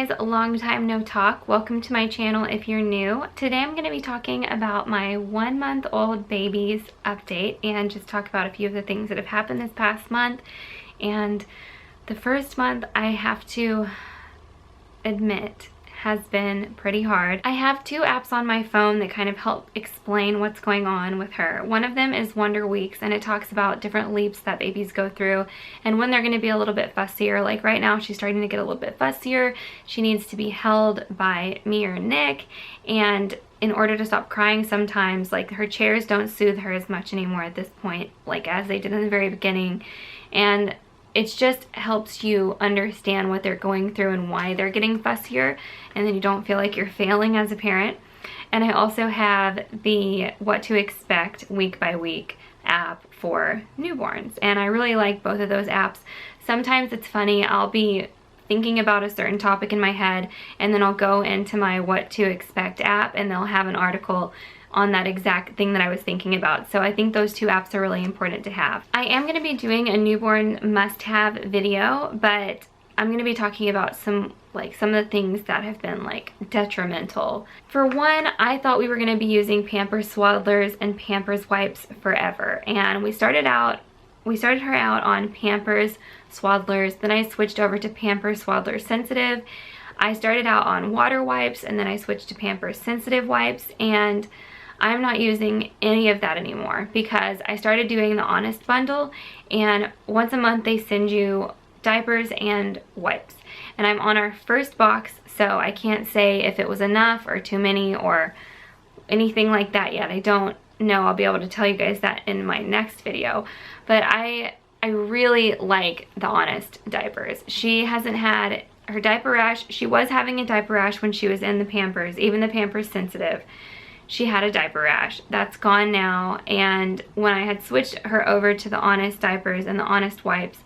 guys, long time no talk. Welcome to my channel if you're new. Today I'm going to be talking about my 1-month-old baby's update and just talk about a few of the things that have happened this past month. And the first month, I have to admit, has been pretty hard. I have 2 apps on my phone that kind of help explain what's going on with her. One of them is Wonder Weeks, and it talks about different leaps that babies go through and when they're going to be a little bit fussier. Like right now, she's starting to get a little bit fussier. She needs to be held by me or Nick, and in order to stop crying sometimes, like her chairs don't soothe her as much anymore at this point, like as they did in the very beginning. And it just helps you understand what they're going through and why they're getting fussier, and then you don't feel like you're failing as a parent. And I also have the What to Expect Week by Week app for newborns, and I really like both of those apps. Sometimes it's funny, I'll be thinking about a certain topic in my head, and then I'll go into my What to Expect app and they'll have an article on that exact thing that I was thinking about. So I think those 2 apps are really important to have. I am going to be doing a newborn must-have video, but I'm going to be talking about some of the things that have been like detrimental. For one, I thought we were going to be using Pampers Swaddlers and Pampers wipes forever, and we started her out on Pampers Swaddlers, then I switched over to Pampers Swaddlers Sensitive. I started out on water wipes, and then I switched to Pampers Sensitive wipes, and I'm not using any of that anymore because I started doing the Honest bundle, and once a month they send you diapers and wipes. And I'm on our first box, so I can't say if it was enough or too many or anything like that yet. I don't know. I'll be able to tell you guys that in my next video. But I really like the Honest diapers. She hasn't had her diaper rash. She was having a diaper rash when she was in the Pampers, even the Pampers Sensitive. She had a diaper rash. That's gone now, and when I had switched her over to the Honest diapers and the Honest wipes,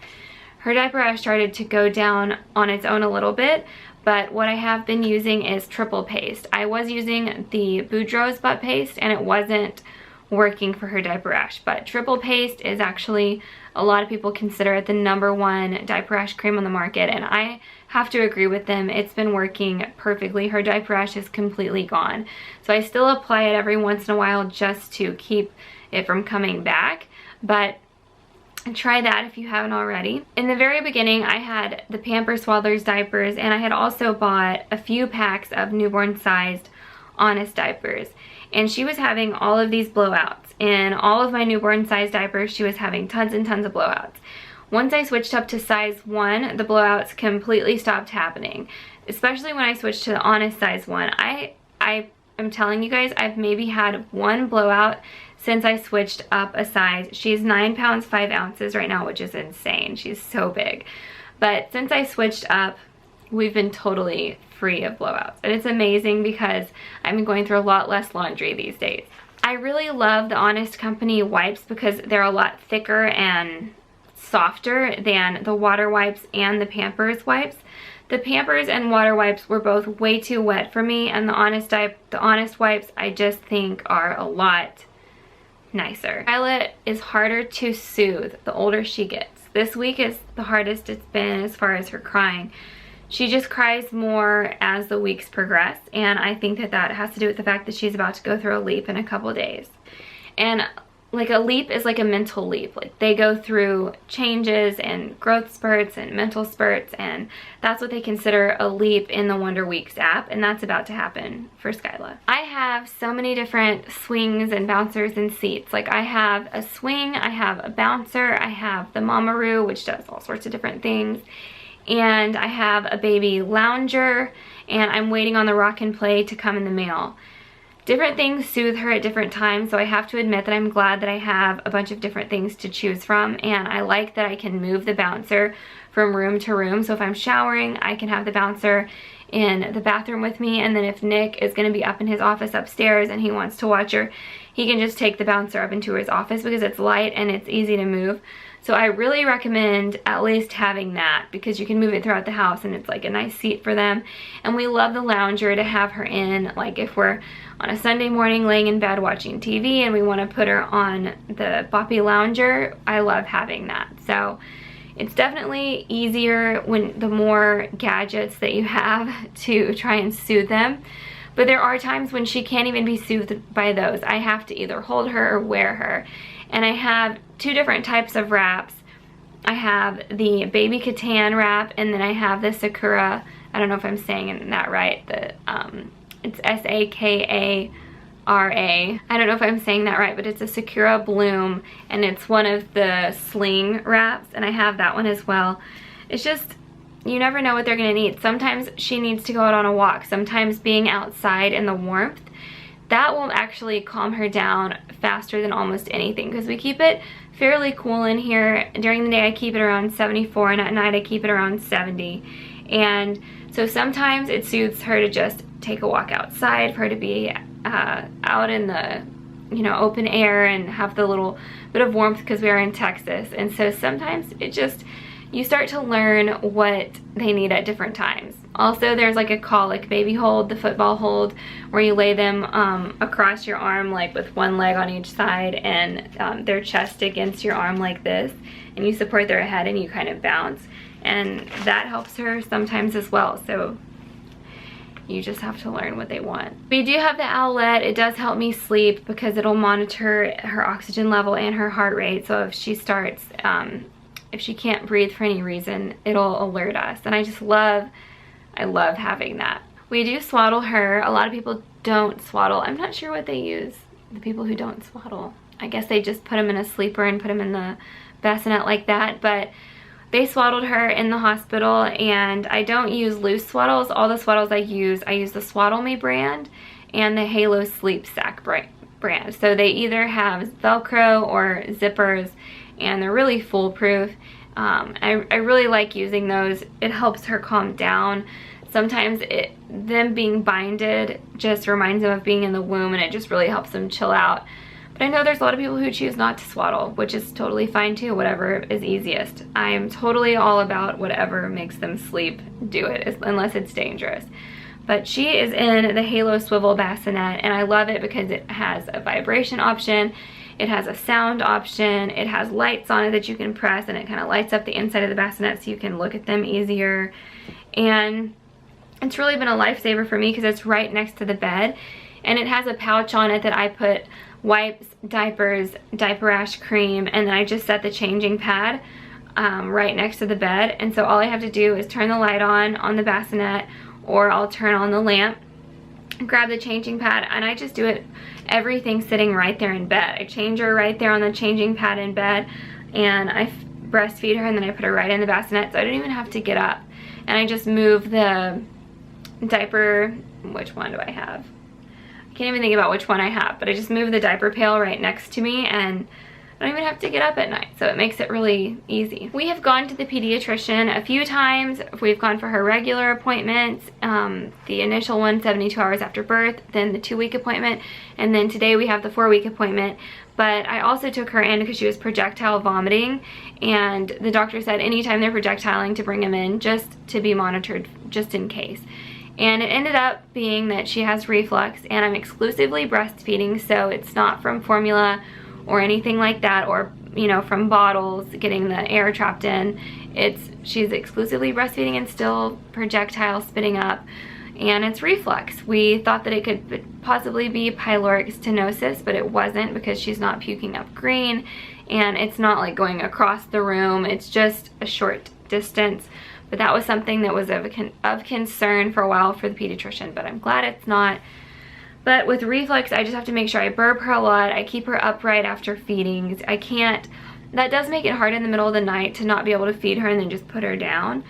her diaper rash started to go down on its own a little bit. But what I have been using is triple paste. I was using the Boudreaux's butt paste and it wasn't working for her diaper rash, but triple paste is actually, a lot of people consider it the #1 diaper rash cream on the market, and I have to agree with them. It's been working perfectly. Her diaper rash is completely gone. So I still apply it every once in a while just to keep it from coming back, but try that if you haven't already. In the very beginning, I had the Pampers Swaddlers diapers, and I had also bought a few packs of newborn sized Honest diapers, and she was having all of these blowouts. In all of my newborn sized diapers, she was having tons and tons of blowouts. Once I switched up to size 1, the blowouts completely stopped happening, especially when I switched to the Honest size 1. I am telling you guys, I've maybe had 1 blowout since I switched up a size. She's 9 pounds 5 ounces right now, which is insane. She's so big. But since I switched up, we've been totally free of blowouts, and it's amazing because I've been going through a lot less laundry these days. I really love the Honest Company wipes because they're a lot thicker and softer than the water wipes and the Pampers wipes. The Pampers and water wipes were both way too wet for me, and the Honest wipes I just think are a lot nicer. SKYLA is harder to soothe the older she gets. This week is the hardest it's been as far as her crying. She just cries more as the weeks progress, and I think that has to do with the fact that she's about to go through a leap in a couple days. And like a leap is like a mental leap. Like they go through changes and growth spurts and mental spurts, and that's what they consider a leap in the Wonder Weeks app, and that's about to happen for SKYLA. I have so many different swings and bouncers and seats. Like I have a swing, I have a bouncer, I have the Mamaroo, which does all sorts of different things, and I have a baby lounger, and I'm waiting on the Rock and Play to come in the mail. Different things soothe her at different times, so I have to admit that I'm glad that I have a bunch of different things to choose from, and I like that I can move the bouncer from room to room. So if I'm showering, I can have the bouncer in the bathroom with me, and then if Nick is going to be up in his office upstairs and he wants to watch her, he can just take the bouncer up into his office because it's light and it's easy to move. So I really recommend at least having that because you can move it throughout the house and it's like a nice seat for them. And we love the lounger to have her in, like if we're on a Sunday morning laying in bed watching TV and we want to put her on the boppy lounger, I love having that. So It's definitely easier when the more gadgets that you have to try and soothe them. But there are times when she can't even be soothed by those. I have to either hold her or wear her. And I have 2 different types of wraps. I have the baby Catan wrap, and then I have the Sakura. I don't know if I'm saying that right. It's SAKARA. I don't know if I'm saying that right, but it's a Sakura Bloom, and it's one of the sling wraps, and I have that one as well. It's just, you never know what they're gonna need. Sometimes she needs to go out on a walk. Sometimes being outside in the warmth, that will actually calm her down faster than almost anything, because we keep it fairly cool in here. During the day I keep it around 74, and at night I keep it around 70. And so sometimes it soothes her to just take a walk outside, for her to be out in the, you know, open air and have the little bit of warmth, because we are in Texas. And so sometimes it just, you start to learn what they need at different times. Also, there's like a colic baby hold, the football hold, where you lay them across your arm, like with one leg on each side, and their chest against your arm like this, and you support their head and you kind of bounce, and that helps her sometimes as well. So you just have to learn what they want. We do have the owlet. It does help me sleep because it'll monitor her oxygen level and her heart rate. So if she starts, if she can't breathe for any reason, it'll alert us. And I love having that. We do swaddle her. A lot of people don't swaddle. I'm not sure what they use, the people who don't swaddle. I guess they just put them in a sleeper and put them in the bassinet like that. But they swaddled her in the hospital, and I don't use loose swaddles. All the swaddles I use the Swaddle Me brand and the Halo Sleep Sack brand. So they either have Velcro or zippers, and they're really foolproof. I really like using those. It helps her calm down. Sometimes them being binded just reminds them of being in the womb, and it just really helps them chill out. But I know there's a lot of people who choose not to swaddle, which is totally fine too, whatever is easiest. I am totally all about whatever makes them sleep, do it, unless it's dangerous. But she is in the Halo Swivel Bassinet, and I love it because it has a vibration option, it has a sound option, it has lights on it that you can press, and it kind of lights up the inside of the bassinet so you can look at them easier. And it's really been a lifesaver for me because it's right next to the bed, and it has a pouch on it that I put wipes, diapers, diaper rash cream, and then I just set the changing pad right next to the bed. And so all I have to do is turn the light on the bassinet, or I'll turn on the lamp, grab the changing pad, and I just do it, everything sitting right there in bed. I change her right there on the changing pad in bed, and I breastfeed her, and then I put her right in the bassinet, so I don't even have to get up. And I just move the diaper, which one do I have? I can't even think about which one I have, but I just move the diaper pail right next to me, and I don't even have to get up at night, so it makes it really easy. We have gone to the pediatrician a few times. We've gone for her regular appointments, the initial one 72 hours after birth, then the 2-week appointment, and then today we have the 4-week appointment. But I also took her in because she was projectile vomiting, and the doctor said anytime they're projectiling to bring them in just to be monitored, just in case. And it ended up being that she has reflux, and I'm exclusively breastfeeding, so it's not from formula or anything like that, or, you know, from bottles getting the air trapped in. She's exclusively breastfeeding and still projectile spitting up, and it's reflux. We thought that it could possibly be pyloric stenosis, but it wasn't, because she's not puking up green, and it's not like going across the room. It's just a short distance. But that was something that was of concern for a while for the pediatrician, but I'm glad it's not. But with reflux, I just have to make sure I burp her a lot. I keep her upright after feedings. That does make it hard in the middle of the night to not be able to feed her and then just put her down.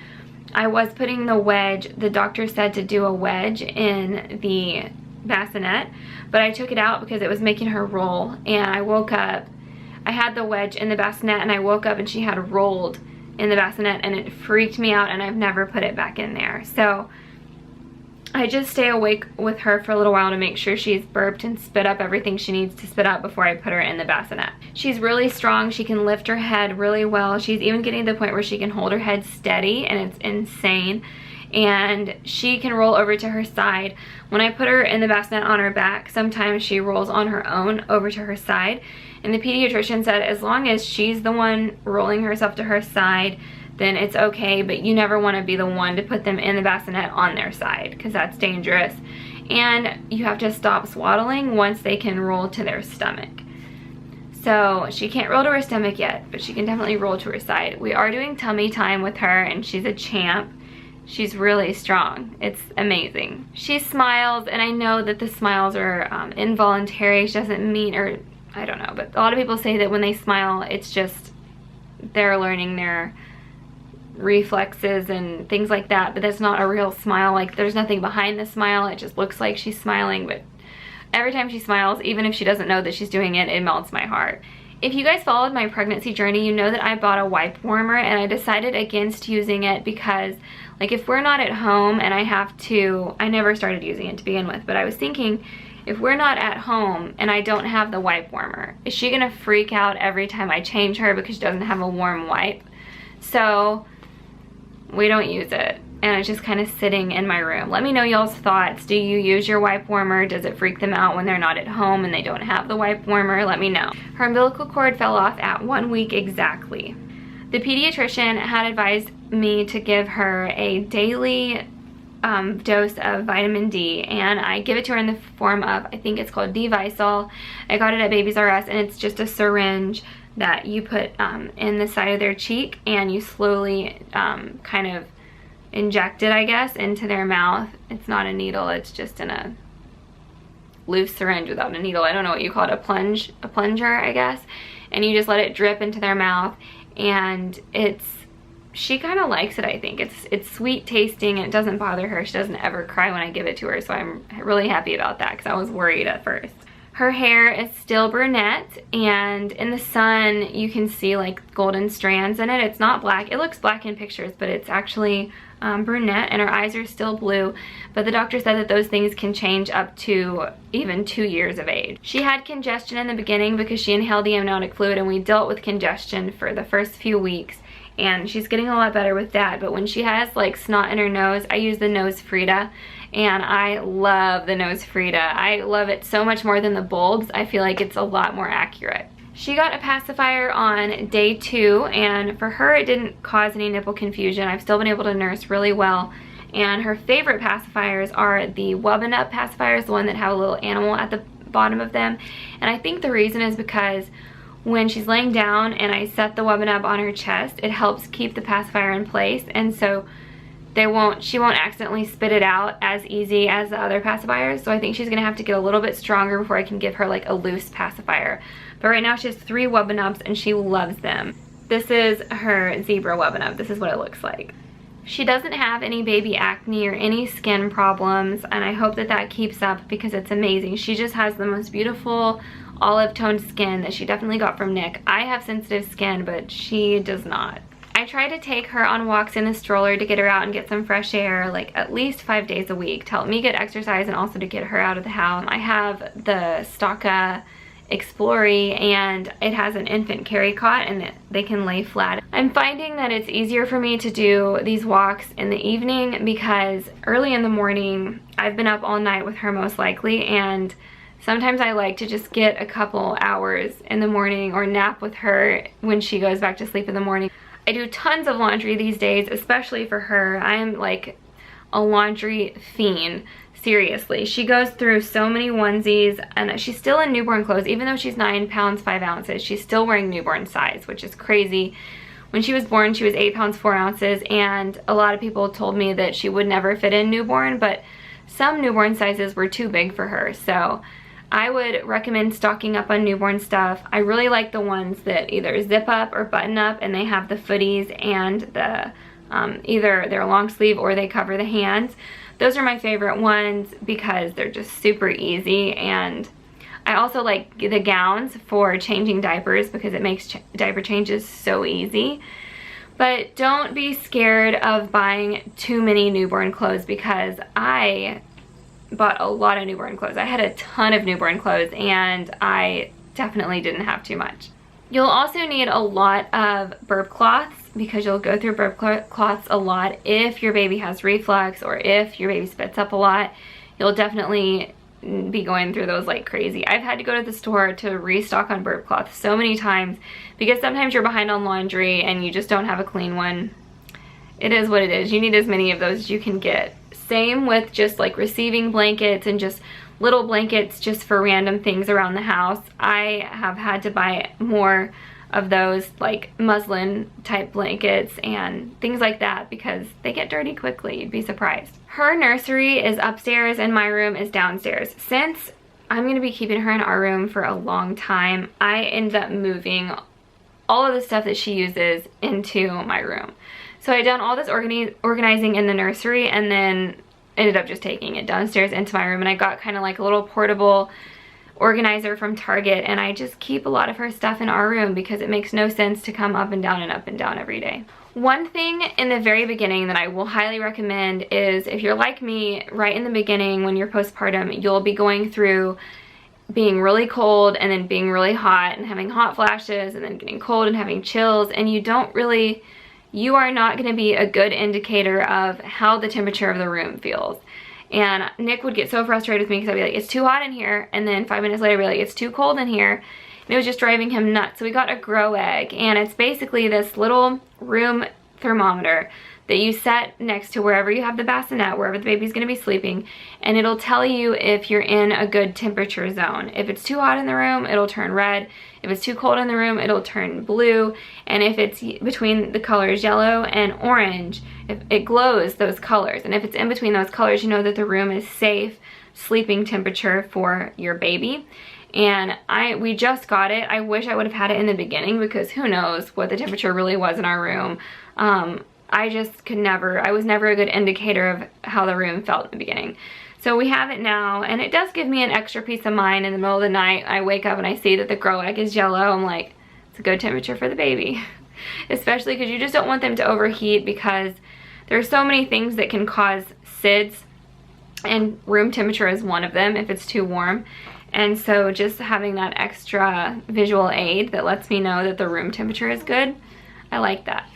I was putting the wedge, the doctor said to do a wedge in the bassinet, but I took it out because it was making her roll, and I woke up, I had the wedge in the bassinet, and I woke up and she had rolled in the bassinet, and it freaked me out, and I've never put it back in there. So I just stay awake with her for a little while to make sure she's burped and spit up everything she needs to spit up before I put her in the bassinet. She's really strong. She can lift her head really well. She's even getting to the point where she can hold her head steady, and it's insane. And she can roll over to her side. When I put her in the bassinet on her back, sometimes she rolls on her own over to her side. And the pediatrician said as long as she's the one rolling herself to her side, then it's okay, but you never want to be the one to put them in the bassinet on their side, because that's dangerous. And you have to stop swaddling once they can roll to their stomach. So she can't roll to her stomach yet, but she can definitely roll to her side. We are doing tummy time with her, and she's a champ. She's really strong. It's amazing. She smiles, and I know that the smiles are involuntary. She doesn't mean, or I don't know, but a lot of people say that when they smile, it's just they're learning their reflexes and things like that, but that's not a real smile. Like, there's nothing behind the smile. It just looks like she's smiling, but every time she smiles, even if she doesn't know that she's doing it, it melts my heart. If you guys followed my pregnancy journey, you know that I bought a wipe warmer, and I decided against using it because, like, if we're not at home and I never started using it to begin with, but I was thinking, if we're not at home and I don't have the wipe warmer, is she gonna freak out every time I change her because she doesn't have a warm wipe? So we don't use it, and it's just kind of sitting in my room. Let me know y'all's thoughts. Do you use your wipe warmer? Does it freak them out when they're not at home and they don't have the wipe warmer? Let me know. Her umbilical cord fell off at 1 week exactly. The pediatrician had advised me to give her a daily dose of vitamin D, and I give it to her in the form of, I think it's called D-Visol. I got it at Babies R Us, and it's just a syringe that you put in the side of their cheek, and you slowly kind of inject it, I guess, into their mouth. It's not a needle, it's just in a loose syringe without a needle. I don't know what you call it, a plunger, I guess. And you just let it drip into their mouth, and she kind of likes it, I think. It's sweet tasting, and it doesn't bother her. She doesn't ever cry when I give it to her, so I'm really happy about that, because I was worried at first. Her hair is still brunette, and in the sun you can see like golden strands in it. It's not black. It looks black in pictures, but it's actually brunette, and her eyes are still blue, but the doctor said that those things can change up to even 2 years of age. She had congestion in the beginning because she inhaled the amniotic fluid, and we dealt with congestion for the first few weeks, and she's getting a lot better with that. But when she has like snot in her nose, I use the Nose Frida, and I love the Nose Frida. I love it so much more than the bulbs. I feel like it's a lot more accurate. She got a pacifier on day 2, and for her it didn't cause any nipple confusion. I've still been able to nurse really well, and her favorite pacifiers are the Wubbin Up pacifiers, the one that have a little animal at the bottom of them. And I think the reason is because when she's laying down and I set the Wubbin Up on her chest, it helps keep the pacifier in place, and so she won't accidentally spit it out as easy as the other pacifiers. So I think she's gonna have to get a little bit stronger before I can give her like a loose pacifier. But right now she has 3 Wubbin Ups, and she loves them. This is her zebra Wubbin Up. This is what it looks like. She doesn't have any baby acne or any skin problems, and I hope that that keeps up because it's amazing. She just has the most beautiful olive toned skin that she definitely got from Nick. I have sensitive skin, but she does not. I try to take her on walks in the stroller to get her out and get some fresh air, like at least 5 days a week, to help me get exercise and also to get her out of the house. I have the SKYLA Explorer, and it has an infant carry cot, and they can lay flat. I'm finding that it's easier for me to do these walks in the evening because early in the morning I've been up all night with her most likely, and sometimes I like to just get a couple hours in the morning or nap with her when she goes back to sleep in the morning. I do tons of laundry these days, especially for her. I'm like a laundry fiend. Seriously, she goes through so many onesies, and she's still in newborn clothes. Even though she's 9 pounds 5 ounces, she's still wearing newborn size, which is crazy. When she was born, she was 8 pounds 4 ounces, and a lot of people told me that she would never fit in newborn, but some newborn sizes were too big for her. So I would recommend stocking up on newborn stuff. I really like the ones that either zip up or button up, and they have the footies and the either they're long sleeve or they cover the hands. Those are my favorite ones because they're just super easy, and I also like the gowns for changing diapers because it makes diaper changes so easy. But don't be scared of buying too many newborn clothes because I bought a lot of newborn clothes. I had a ton of newborn clothes, and I definitely didn't have too much. You'll also need a lot of burp cloths because you'll go through burp cloths a lot. If your baby has reflux or if your baby spits up a lot, you'll definitely be going through those like crazy. I've had to go to the store to restock on burp cloths so many times because sometimes you're behind on laundry and you just don't have a clean one it is what it is. You need as many of those as you can get. Same with just like receiving blankets and just little blankets just for random things around the house. I have had to buy more of those like muslin type blankets and things like that because they get dirty quickly. You'd be surprised. Her nursery is upstairs and my room is downstairs. Since I'm gonna be keeping her in our room for a long time, I ended up moving all of the stuff that she uses into my room. So I done all this organizing in the nursery and then ended up just taking it downstairs into my room, and I got kind of like a little portable organizer from Target, and I just keep a lot of her stuff in our room because it makes no sense to come up and down every day. One thing in the very beginning that I will highly recommend is if you're like me, right in the beginning when you're postpartum, you'll be going through being really cold and then being really hot and having hot flashes and then getting cold and having chills, and you are not going to be a good indicator of how the temperature of the room feels. And Nick would get so frustrated with me because I'd be like, it's too hot in here, and then 5 minutes later I'd be like, it's too cold in here, and it was just driving him nuts. So we got a grow egg, and it's basically this little room thermometer that you set next to wherever you have the bassinet, wherever the baby's going to be sleeping, and it'll tell you if you're in a good temperature zone. If it's too hot in the room, it'll turn red. If it's too cold in the room, it'll turn blue. And if it's between the colors yellow and orange, if it glows those colors. And if it's in between those colors, you know that the room is safe sleeping temperature for your baby. And we just got it. I wish I would have had it in the beginning because who knows what the temperature really was in our room. I was never a good indicator of how the room felt in the beginning. So we have it now, and it does give me an extra peace of mind in the middle of the night. I wake up and I see that the grow egg is yellow. I'm like, it's a good temperature for the baby. Especially because you just don't want them to overheat because there are so many things that can cause SIDS, and room temperature is one of them if it's too warm. And so just having that extra visual aid that lets me know that the room temperature is good, I like that.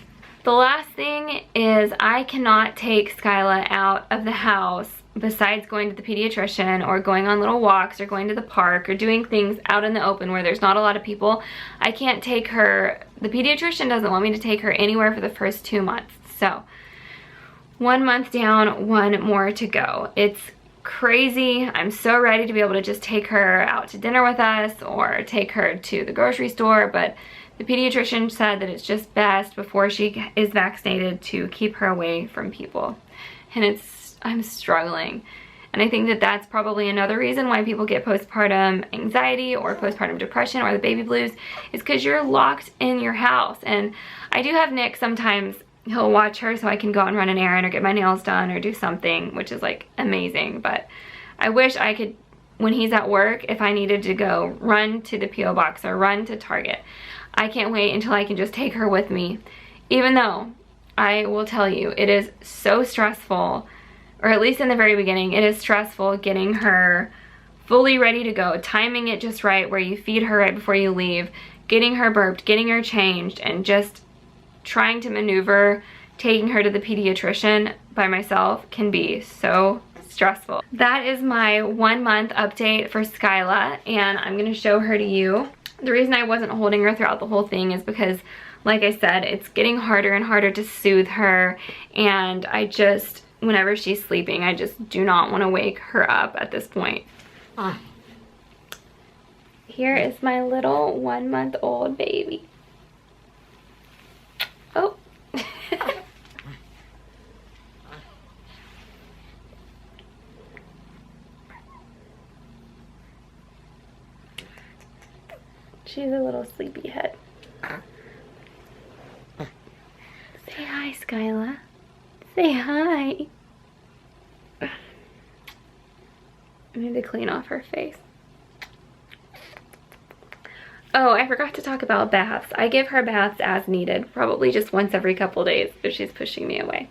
The last thing is I cannot take SKYLA out of the house besides going to the pediatrician or going on little walks or going to the park or doing things out in the open where there's not a lot of people. I can't take her, the pediatrician doesn't want me to take her anywhere for the first 2 months. So 1 month down, 1 more to go. It's crazy. I'm so ready to be able to just take her out to dinner with us or take her to the grocery store, but the pediatrician said that it's just best before she is vaccinated to keep her away from people. And I'm struggling. And I think that that's probably another reason why people get postpartum anxiety or postpartum depression or the baby blues, is because you're locked in your house. And I do have Nick sometimes. He'll watch her so I can go and run an errand or get my nails done or do something, which is like amazing. But I wish I could, when he's at work, if I needed to go run to the P.O. box or run to Target, I can't wait until I can just take her with me. Even though I will tell you, it is so stressful, or at least in the very beginning, it is stressful getting her fully ready to go, timing it just right where you feed her right before you leave, getting her burped, getting her changed, and just trying to maneuver taking her to the pediatrician by myself can be so stressful. That is my 1 month update for SKYLA, and I'm gonna show her to you. The reason I wasn't holding her throughout the whole thing is because, like I said, it's getting harder and harder to soothe her, and whenever she's sleeping, I just do not want to wake her up at this point. Here is my little 1 month old baby. Oh. She's a little sleepyhead. Say hi, SKYLA. Say hi. I need to clean off her face. Oh, I forgot to talk about baths. I give her baths as needed, probably just once every couple days if she's pushing me away.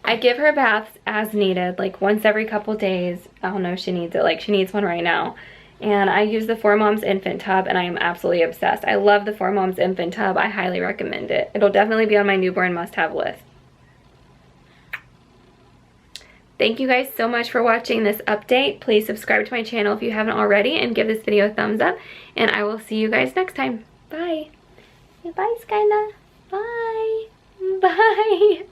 I give her baths as needed, like once every couple days. I don't know if she needs it, like she needs one right now. And I use the 4Moms infant tub, and I am absolutely obsessed. I love the 4Moms infant tub. I highly recommend it. It'll definitely be on my newborn must-have list. Thank you guys so much for watching this update. Please subscribe to my channel if you haven't already, and give this video a thumbs up. And I will see you guys next time. Bye. Bye, SKYLA. Bye. Bye.